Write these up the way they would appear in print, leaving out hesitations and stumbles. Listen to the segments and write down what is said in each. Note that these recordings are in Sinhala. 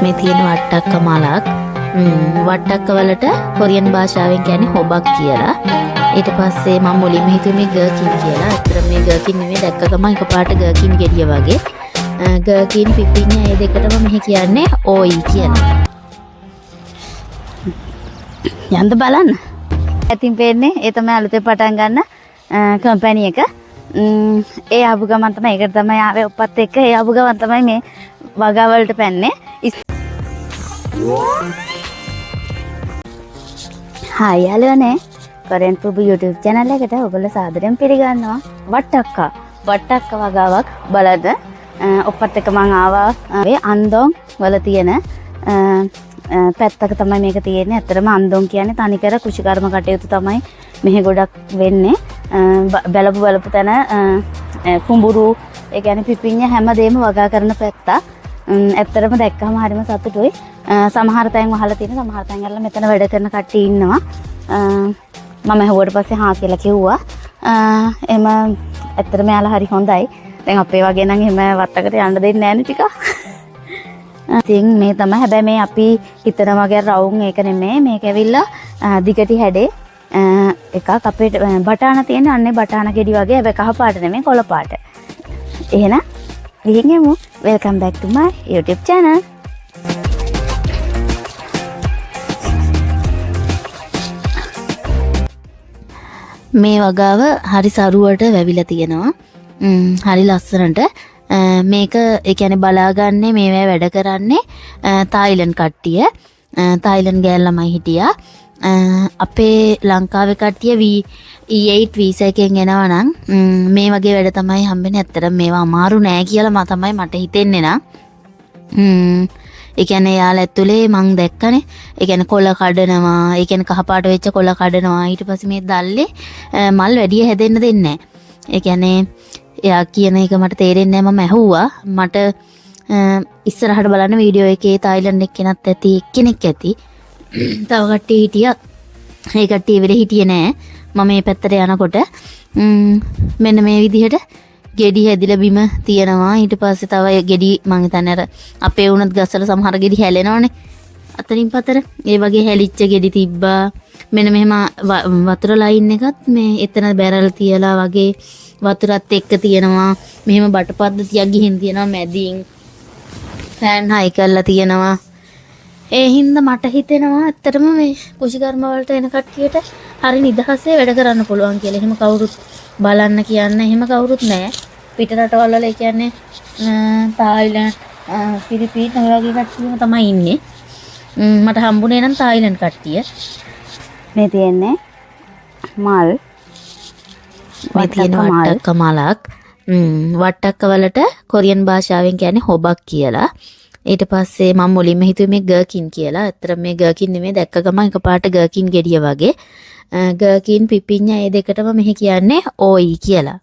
මේ තියෙන වට්ටක්ක මලක්. වට්ටක්ක වලට කොරියන් භාෂාවෙන් කියන්නේ හොබක් කියලා. ඊට පස්සේ මම මුලින්ම හිතුවේ මේ ගර්කින් කියලා. අතර මේ ගර්කින් නෙමෙයි, දැක්ක ගමන් එකපාරට ගර්කින් ගෙඩිය වගේ. ගර්කින් පිපිඤ්ඤා මේ දෙකටම මෙහි කියන්නේ ඕයි කියලා. යන්න බලන්න. ඇතින් පේන්නේ ඒ තමයි අලුතෙන් පටන් ගන්න කම්පැනි එක. ඒ ආපු ගමන් තමයි ඒකට තමයි ආවේ ඔප්පත් එක්ක. ඒ ආපු ගමන් තමයි මේ වගා වලට පැන්නේ. හායි යාළුවනේ. කොරියන් පුබු YouTube channel එකට ඔයගොල්ලෝ සාදරයෙන් පිළිගන්නවා. වට්ටක්ක වගාවක් බලන්න. ඔප්පත් එක්ක මම ආවා මේ අන්දොන් වල තියෙන පැත්තක තමයි මේක තියෙන්නේ. ඇත්තටම අන්දොන් කියන්නේ තනිකර කෘෂිකර්ම කටයුතු තමයි මෙහි ගොඩක් වෙන්නේ. බලපු තැන කුඹුරු ඒ කියන්නේ පිපිඤ්ඤා හැමදේම වගා කරන පැත්ත. ඇත්තටම දැක්කම හරිම සතුටුයි. සමහර තැන් වහලා තියෙන සමහර තැන් වල මෙතන වැඩ කරන කට්ටිය ඉන්නවා. මම ඇහුවට පස්සේ හා කියලා කිව්වා. එම ඇත්තටම යාලා හරි හොඳයි. දැන් අපේ වගේ නම් එහෙම වත්තකට යන්න දෙන්නේ නැහැ නේ ටික. ඉතින් මේ තමයි. හැබැයි මේ අපි හිතන වගේ රවුම් එක නෙමෙයි. මේක ඇවිල්ලා දිගටි හැඩේ එකක් අපේ බටාන තියෙන අන්නේ බටාන ගෙඩි වගේ. හැබැයි කහ පාට නෙමෙයි, කොළ පාට. එහෙනම් ගිහින් එමු. welcome back to my YouTube channel. මේ වගාව හරි සරුවට වැවිලා තියෙනවා. හරි ලස්සනට. මේක ඒ කියන්නේ බලාගන්නේ මේවා වැඩ කරන්නේ තායිලන්ඩ් කට්ටිය. තායිලන්ඩ් ගෑල් ළමයි හිටියා. අපේ ලංකාවේ කට්ටිය E8 වීසා එකෙන් එනවා නම් මේ වගේ වැඩ තමයි හම්බෙන්නේ. ඇත්තටම මේවා අමාරු නෑ කියලා තමයි මට හිතෙන්නේ නා. ඒ කියන්නේ යාළ ඇතුලේ මං දැක්කනේ. ඒ කියන්නේ කොළ කඩනවා. ඒ කියන්නේ කහපාට වෙච්ච කොළ කඩනවා. ඊට පස්සේ මේ දැල්ලේ මල් වැඩි හැදෙන්න දෙන්නේ නෑ. ඒ කියන්නේ එයා කියන එක මට තේරෙන්නේ නෑ. මම ඇහුවා. මට ඉස්සරහට බලන්න වීඩියෝ එකේ තායිලන්ඩ් එක්කෙනත් ඇති එක්කෙනෙක් ඇති. තව කට්ටිය හිටියා. ඒ කට්ටිය ඉවර හිටියේ නෑ. මම මේ පැත්තට යනකොට මෙන්න මේ විදිහට ගෙඩි හැදිලා බිම තියෙනවා. ඊට පස්සේ තව ගෙඩි මං හිතන්නේ අර අපේ වුණත් ගස්වල සමහර ගෙඩි හැලෙනවනේ. අතරින් පතර ඒ වගේ හැලිච්ච ගෙඩි තිබ්බා. මෙන්න මෙහෙම වතුර ලයින් එකත් මේ එතන බැරල් තියලා වගේ වතුරත් එක්ක තියෙනවා. මෙහෙම බට පද්ධතියක් ගිහින් තියෙනවා මැදින්. ෆෑන් හයි කරලා තියෙනවා. ඒ හින්දා මට හිතෙනවා ඇත්තටම මේ කුෂිකර්ම වලට එන කට්ටියට හරි නිදහසේ වැඩ කරන්න පුළුවන් කියලා. එහෙම කවුරුත් බලන්න කියන්න එහෙම කවුරුත් නැහැ. පිට රටවල් වල ඒ කියන්නේ තායිලන්ඩ්, ෆිලිපීන් ඔය වගේ කට්ටියම තමයි ඉන්නේ. මට හම්බුනේ නම් තායිලන්ඩ් කට්ටිය. මේ තියෙන්නේ මල්. මේ තියෙන වට්ටක්ක මලක්. වට්ටක්ක වලට කොරියන් භාෂාවෙන් කියන්නේ හොබක් කියලා. ඊට පස්සේ මම මුලින්ම හිතුවේ මේ ගර්කින් කියලා. ඇත්තට මේ ගර්කින් නෙමෙයි, දැක්ක ගමන් එකපාරට ගර්කින් ගෙඩිය වගේ. ගර්කින් පිපිඤ්ඤා මේ දෙකටම මෙහි කියන්නේ ඕයි කියලා.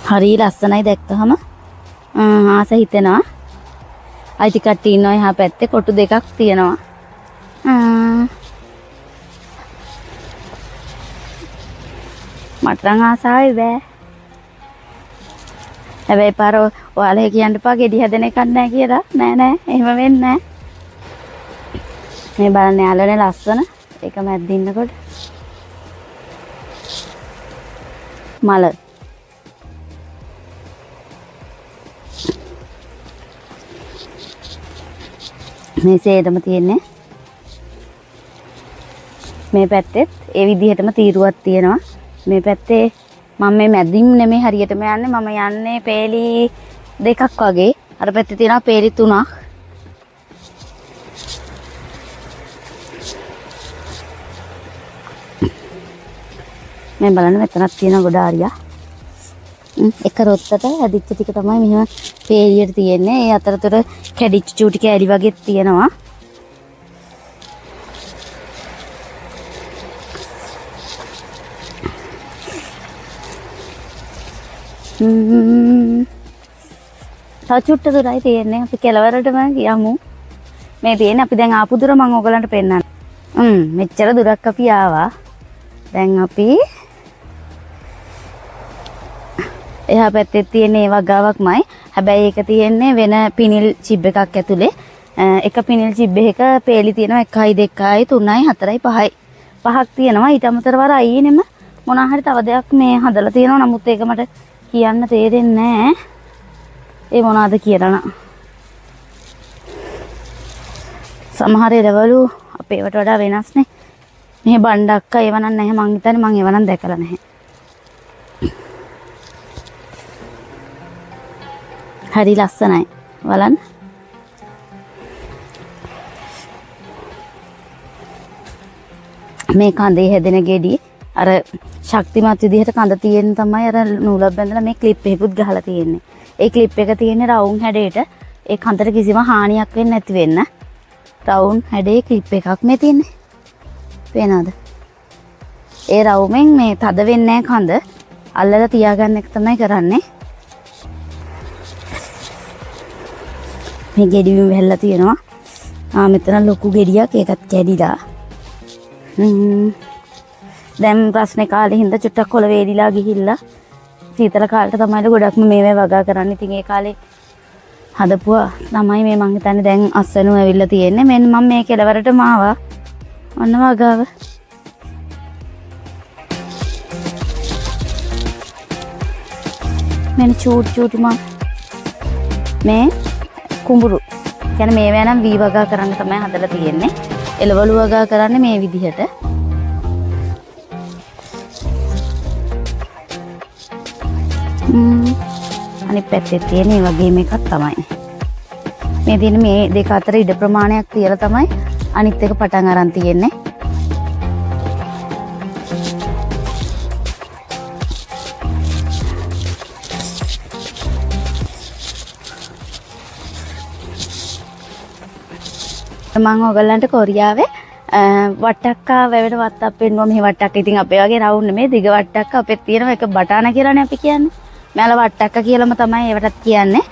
හරි ලස්සනයි දැක්කහම ආස හිතෙනවා. අයිති කට්ටිය ඉන්නවා එහා පැත්තේ. කොටු දෙකක් තියෙනවා. මට නම් ආසාවයි බෑ. හැබැයි පාර ඔයාලා කියන්න එපා ගෙඩි හැදෙන එකක් නැහැ කියලා. නෑ එහෙම වෙන්නේ නෑ. මේ බලන්න යාළුවනේ ලස්සන. ඒක මැද්ද ඉන්නකොට මල. මේ සේදම තියෙන්නේ. මේ පැත්තෙත් ඒ විදිහටම තීරුවක් තියෙනවා. මේ පැත්තේ මම මේ මැදින් නෙමෙයි හරියටම යන්නේ. මම යන්නේ පේලි දෙකක් වගේ. අර පැත්තේ තියෙනවා පේලි 3ක්. මේ බලන්න මෙතනක් තියෙන ගොඩාරියා. එක රොත්තට හැදිච්ච ටික තමයි මෙහෙම පේලියට තියෙන්නේ. ඒ අතරතුර කැඩිච්ච චූටි කෑලි වගේ තියෙනවා. තව චුට්ට දුරයි තියෙන්නේ. අපි කෙලවරටම යමු. මේ තියෙන්නේ අපි දැන් ආපු දුර මම ඔයගලන්ට පෙන්නන්න. මෙච්චර දුරක් අපි ආවා. දැන් අපි එහා පැත්තේ තියෙන ඒ වගාවක්මයි. හැබැයි ඒක තියෙන්නේ වෙන පිනිල් චිබ් එකක් ඇතුලේ. එක පිනිල් චිබ් එකක පේලි තියෙනවා 1යි 2යි 3යි 4යි 5යි. පහක් තියෙනවා. ඊට අමතරව අර අයියෙනෙම මොනවා හරි තව දෙයක් මේ හදලා තියෙනවා. නමුත් ඒක මට කියන්න තේරෙන්නේ නැහැ. ඒ මොනවාද කියලා නා. සමහර ඒවලු අපේවට වඩා වෙනස්නේ. මේ බණ්ඩක්ක ඒව නම් නැහැ මං හිතන්නේ මං ඒව නම් දැකලා නැහැ. හරි ලස්සනයි. බලන්න. මේ කඳේ හැදෙන ගෙඩි අර ශක්තිමත් විදිහට කඳ තියෙන තමයි අර නූලක් බැඳලා මේ ක්ලිප් එකකුත් ගහලා තියෙන්නේ. ඒ ක්ලිප් එක තියෙන්නේ රවුම් හැඩයට. ඒ කඳට කිසිම හානියක් වෙන්නේ නැති වෙන්න. රවුම් හැඩේ ක්ලිප් එකක් මේ තියෙන්නේ. පේනවද? ඒ රවුමෙන් මේ තද වෙන්නේ නැහැ කඳ. අල්ලලා තියාගන්න එක තමයි කරන්නේ. මේ ගෙඩි බිම වැල්ලා තියෙනවා. මෙතන ලොකු ගෙඩියක් ඒකත් කැඩිලා. දැන් ප්‍රශ්නේ කාලේ හින්දා චුට්ටක් කොළ වේලිලා ගිහිල්ලා සීතල කාලේට තමයි ගොඩක්ම මේවා වගා කරන්නේ. ඉතින් ඒ කාලේ හදපුවා තමයි මේ මං හිතන්නේ දැන් අස්සනු ඇවිල්ලා තියෙන්නේ. මෙන්න මම මේ කෙලවරටම ආවා. ඔන්න වගාව. මෙන්න චූටි මේ කුඹුරු. කියන්නේ මේවා නම් වී වගා කරන්න තමයි හදලා තියෙන්නේ. එළවලු වගා කරන්නේ මේ විදිහට. අනිත් පැත්තේ තියෙන මේ වගේම එකක් තමයි. මේ තියෙන මේ දෙක අතර ඉඩ ප්‍රමාණයක් තියලා තමයි අනිත් එක පටන් අරන් තියෙන්නේ. මම ඔයගලන්ට කොරියාවේ වට්ටක්කා වැවට වත්තක් පෙන්නුවා. මේ වට්ටක්ක ඉතින් අපේ වගේ රවුම් නෙමෙයි දිග වට්ටක්ක අපේ තියෙනවා. ඒක බටාන කියලානේ අපි කියන්නේ. මෙයාලා වට්ටක්ක කියලාම තමයි ඒවටත් කියන්නේ.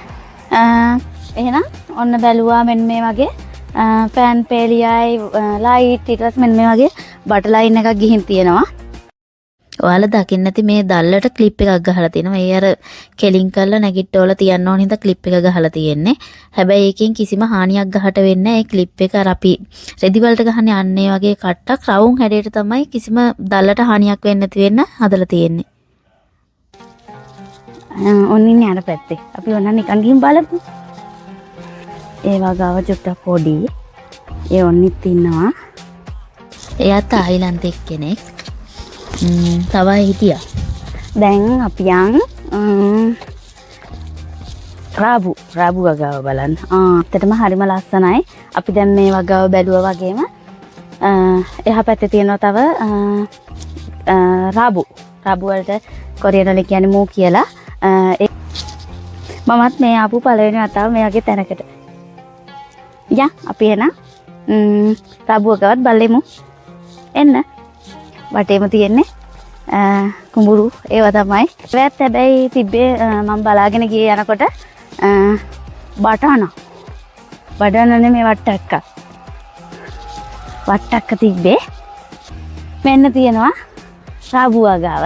එහෙනම් ඔන්න බැලුවා මෙන්න මේ වගේ ෆෑන් පේලියයි ලයිට් ඊට පස්සේ මෙන්න මේ වගේ බටර් ලයින් එකක් ගිහින් තියෙනවා. ඔයාලා දකින්න ඇති මේ දැල්ලට ක්ලිප් එකක් ගහලා තියෙනවා. ඒ අර කෙලින් කරලා නැගිට්ටවල තියන්න ඕන හින්දා ක්ලිප් එක ගහලා තියෙන්නේ. හැබැයි ඒකෙන් කිසිම හානියක් ගහට වෙන්නේ නැහැ. ඒ ක්ලිප් එක අර අපි රෙදි වලට ගහන්නේ අන්නේ වගේ කට්ටක් රවුම් හැඩයට තමයි කිසිම දැල්ලට හානියක් වෙන්නේ නැති වෙන්න හදලා තියෙන්නේ. ඔන්න අර පැත්තේ. අපි ඔන්න නිකන් ගිහින් බලමු. ඒ වගාව චුට්ටක් පොඩි. ඒ ඔන්නිත් ඉන්නවා. එයා තායිලන්ත එක්කෙනෙක්. තවයි හිටියා. දැන් අපි යන් රාබු වගාව බලන්න. ඇත්තටම හරිම ලස්සනයි. අපි දැන් මේ වගාව බැලුවා වගේම එහා පැත්තේ තියෙනවා තව රාබු වලට කොරියන් වල කියන්නේ මූ කියලා. මමත් මේ ආපු පළවෙනි වතාව මේ වගේ තැනකට. යා අපි එන රාබු වගාවත් බලමු. එන්න. වටේම තියෙන්නේ කුඹුරු ඒවා තමයි. ඒවත් හැබැයි තිබ්බේ මම බලාගෙන ගියේ යනකොට බටාන නෙමෙයි වට්ටක්ක තිබ්බේ. මෙන්න තියෙනවා රාබු වගාව.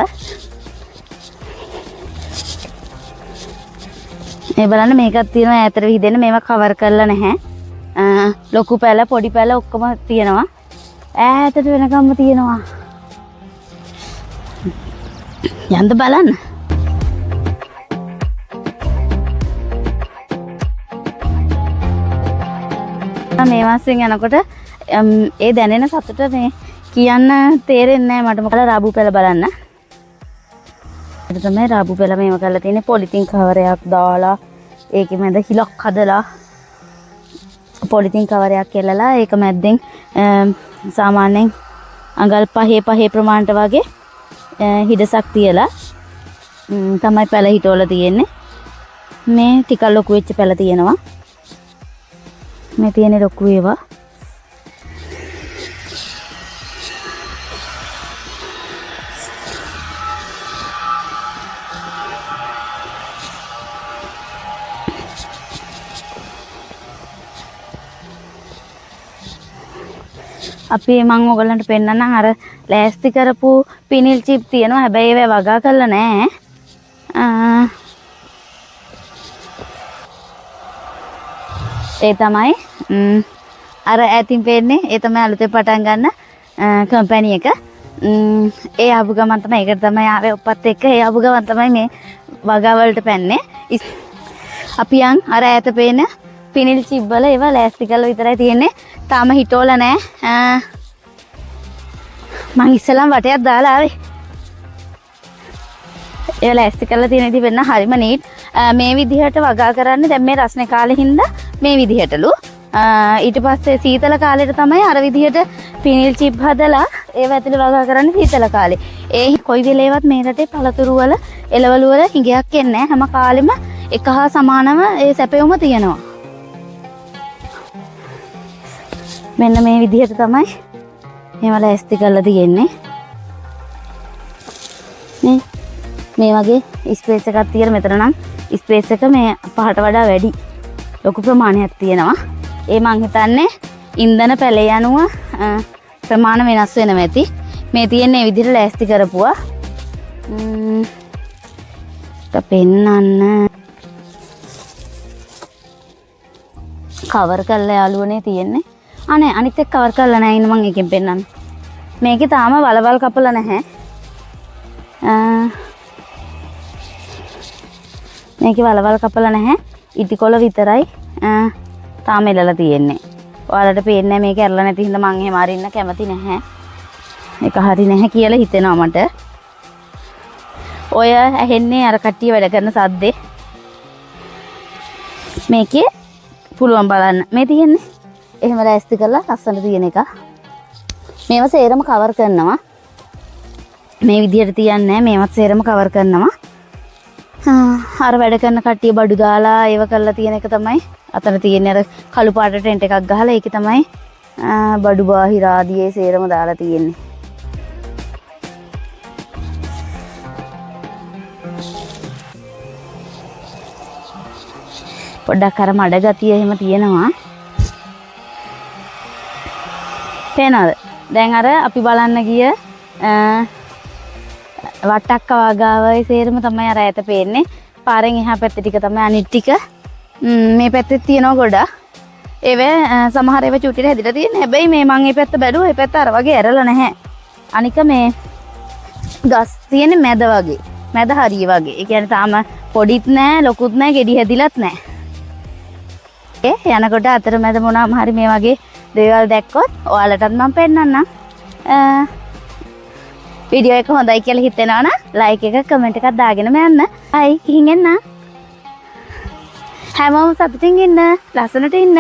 මේ බලන්න මේකත් තියෙනවා ඈතට විහිදෙන්න. මේවා කවර් කරලා නැහැ. ලොකු පැල පොඩි පැල ඔක්කොම තියෙනවා. ඈතට වෙනකම්ම තියෙනවා. යන්න බලන්න. මේ මාසෙන් යනකොට ඒ දැනෙන සතුට මේ කියන්න තේරෙන්නේ නැහැ මට. මොකද රාබු පෙළ බලන්න. ඒක තමයි රාබු පෙළ මේව කරලා තියෙන්නේ. පොලිතින් කවරයක් දාලා ඒකේ මැද හිලක් හදලා පොලිතින් කවරයක් කෙලලා ඒක මැද්දෙන් සාමාන්‍යයෙන් අඟල් 5 ප්‍රමාණයට වගේ හිඩසක් තියලා තමයි පැල හිටවල තියෙන්නේ. මේ ටිකක් ලොකු වෙච්ච පැල තියෙනවා. මේ තියෙන ලොකු ඒවා. අපි මම ඔයගලන්ට පෙන්නන්නම් අර ලෑස්ති කරපු පිනිල් චිප් තියෙනවා. හැබැයි ඒවා වගා කරලා නැහැ. ඒ තමයි අර ඈතින් පේන්නේ ඒ තමයි අලුතෙන් පටන් ගන්න කම්පැනි එක. ඒ ආපු ගමන් තමයි ඒකට තමයි ආවේ ඔප්පත් එක්ක. ඒ ආපු ගමන් තමයි මේ වගා වලට පැන්නේ. අපි යන් අර ඈත පේන පිනිල් චිප් වල ඒවා ලෑස්ති කරලා විතරයි තියෙන්නේ. තාම හිටෝල නැහැ. මං ඉස්සලම් වටයක් දාලා ආවේ. ඒ ලෑස්ති කරලා තියෙන ඉතින් වෙන්න හරිම නීට්. මේ විදිහට වගා කරන්නේ දැන් මේ රස්නේ කාලේ හින්දා මේ විදිහටලු. ඊට පස්සේ සීතල කාලේට තමයි අර විදිහට පිනිල් චිප් හදලා ඒව ඇතුලේ වගා කරන්නේ සීතල කාලේ. ඒ කොයි වෙලේවත් මේ රටේ පළතුරු වල එළවලු වල හිඟයක් එන්නේ නැහැ. හැම කාලෙම එක හා සමානම ඒ සැපෙවම තියෙනවා. මෙන්න මේ විදිහට තමයි මේව ලෑස්ති කරලා තියෙන්නේ. මේ වගේ ස්පේස් එකක් තියෙන මෙතන නම් ස්පේස් එක මේ පහට වඩා වැඩි ලොකු ප්‍රමාණයක් තියෙනවා. ඒ මං හිතන්නේ ඉන්ධන පැලේ යනුව ප්‍රමාණ වෙනස් වෙනවා ඇති. මේ තියෙන්නේ මේ විදිහට ලෑස්ති කරපුවා. පෙන්නන්න කවර් කරලා යාළුවනේ තියෙන්නේ. අනේ අනිත් එක කවර් කරලා නැහැ. ඉන්න මං එකෙන් පෙන්නන්න. මේකේ තාම වලවල් කපලා නැහැ. මේකේ වලවල් කපලා නැහැ. ඉටිකොල විතරයි තාම එලලා තියෙන්නේ. ඔයාලට පේන්නේ මේක ඇරලා නැති හින්දා මං එහෙම අරින්න කැමති නැහැ. ඒක හරි නැහැ කියලා හිතෙනවා මට. ඔය ඇහෙන්නේ අර කට්ටිය වැඩ කරන සද්දේ. මේකේ පුළුවන් බලන්න. මේ තියෙන්නේ එහෙම ලෑස්ති කරලා ලස්සන තියෙන එක. මේව සේරම කවර් කරනවා. මේ විදිහට තියන්නේ මේවත් සේරම කවර් කරනවා. අර වැඩ කරන කට්ටිය බඩු දාලා ඒව කරලා තියෙන එක තමයි අතන තියෙන්නේ. අර කළු පාට ටෙන්ට් එකක් ගහලා ඒකේ තමයි බඩු බාහිර ආදී සේරම දාලා තියෙන්නේ. පොඩ්ඩක් අර මඩ ගතිය එහෙම තියෙනවා. පේනවද? දැන් අර අපි බලන්න ගිය වට්ටක්ක වගාවයි සේරම තමයි අර ඈත පේන්නේ. පාරෙන් එහා පැත්තේ ටික තමයි අනිත් ටික. මේ පැත්තේ තියෙනවා ගොඩක්. ඒව සමහර ඒවා චුටියට හැදිලා තියෙන්නේ. හැබැයි මේ මං මේ පැත්ත බැලුවා. මේ පැත්ත අර වගේ ඇරලා නැහැ. අනික මේ ගස් තියෙන්නේ මැද වගේ. මැද හරිය වගේ. ඒ කියන්නේ තාම පොඩිත් නැහැ, ලොකුත් නැහැ, ගෙඩි හැදිලත් නැහැ. යනකොට අතරමැද මොනවාම හරි මේ වගේ දේවල් දැක්කොත් ඔයාලටත් මම පෙන්නන්නම්. වීඩියෝ එක හොඳයි කියලා හිතෙනවා නම් ලයික් එක කමෙන්ට් එකක් දාගෙනම යන්න. අයි ගිහින් එන්න. හැමෝම සතුටින් ඉන්න. ලස්සනට ඉන්න.